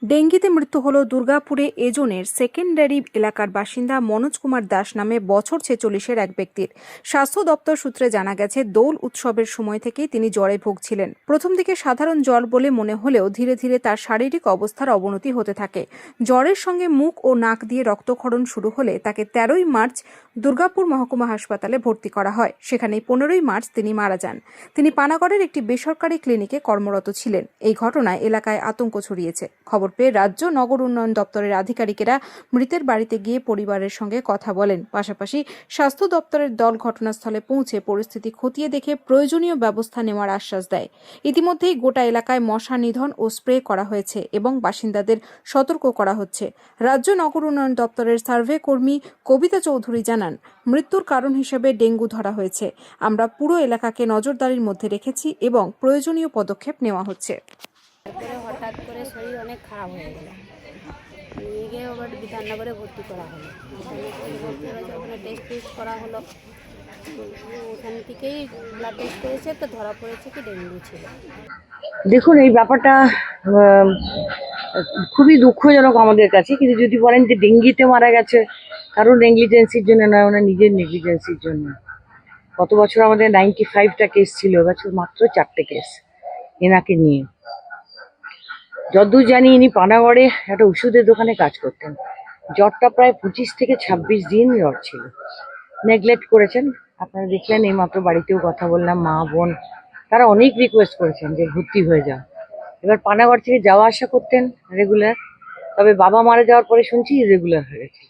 ডেঙ্গিতে মৃত্যু হল দুর্গাপুরে এজনের সেকেন্ডারি এলাকার বাসিন্দা মনোজ কুমার দাস নামে বছর 46-এর এক ব্যক্তির। স্বাস্থ্য দপ্তর সূত্রে জানা গেছে, দোল উৎসবের সময় থেকেই তিনি জ্বরে ভুগছিলেন। প্রথম দিকে সাধারণ জ্বর বলে মনে হলেও ধীরে ধীরে তার শারীরিক অবস্থার অবনতি হতে থাকে। জ্বরের সঙ্গে মুখ ও নাক দিয়ে রক্তক্ষরণ শুরু হলে তাকে 13ই মার্চ দুর্গাপুর মহকুমা হাসপাতালে ভর্তি করা হয়। সেখানে 15ই মার্চ তিনি মারা যান। তিনি পানাগড়ের একটি বেসরকারি ক্লিনিকে কর্মরত ছিলেন। এই ঘটনায় এলাকায় আতঙ্ক ছড়িয়েছে। খবর পেয়ে রাজ্য নগর উন্নয়ন দপ্তরের আধিকারিকেরা মৃতের বাড়িতে গিয়ে পরিবারের সঙ্গে কথা বলেন। পাশাপাশি স্বাস্থ্য দপ্তরের দল ঘটনাস্থলে পৌঁছে পরিস্থিতি খতিয়ে দেখে প্রয়োজনীয় ব্যবস্থা নেওয়ার আশ্বাস দেয়। ইতিমধ্যেই গোটা এলাকায় মশা নিধন ও স্প্রে করা হয়েছে এবং বাসিন্দাদের সতর্ক করা হচ্ছে। রাজ্য নগর উন্নয়ন দপ্তরের সার্ভে কর্মী কবিতা চৌধুরী জানান, মৃত্যুর কারণ হিসেবে ডেঙ্গু ধরা হয়েছে। আমরা পুরো এলাকাকে নজরদারির মধ্যে রেখেছি এবং প্রয়োজনীয় পদক্ষেপ নেওয়া হচ্ছে। তারপরে হঠাৎ করে শরীর অনেক খারাপ হয়ে গেল, নিয়ে গিয়ে আবার বিধাননগরে ভর্তি করা হলো। বিধাননগরে ভর্তি হয়েছে, ওখানে টেস্ট করা হলো। ওখান থেকেই ব্লাড টেস্ট করেছে, তো ধরা পড়েছে কি ডেঙ্গু ছিল। দেখুন, এই ব্যাপারটা খুবই দুঃখজনক আমাদের কাছে। কিন্তু যদি বলেন যে ডেঙ্গিতে মারা গেছে, কারণ নেগলিজেন্সির জন্য নয়, ওনার নিজের নেগলিজেন্সির জন্য। গত বছর আমাদের 95টা কেস ছিল, এবছর মাত্র 4টে কেস এনাকে নিয়ে। যতদূর জানি ইনি পানাগড়ে একটা ওষুধের দোকানে কাজ করতেন। জ্বরটা প্রায় 25 থেকে 26 দিন জ্বর ছিল। নেগলেক্ট করেছেন। আপনারা দেখলেন, এই মাত্র বাড়িতেও কথা বললাম, মা বোন তারা অনেক রিকোয়েস্ট করেছেন যে ভর্তি হয়ে যাও। এবার পানাগড় থেকে যাওয়া আসা করতেন রেগুলার, তবে বাবা মারা যাওয়ার পরে শুনছি ইরেগুলার হয়ে গেছে।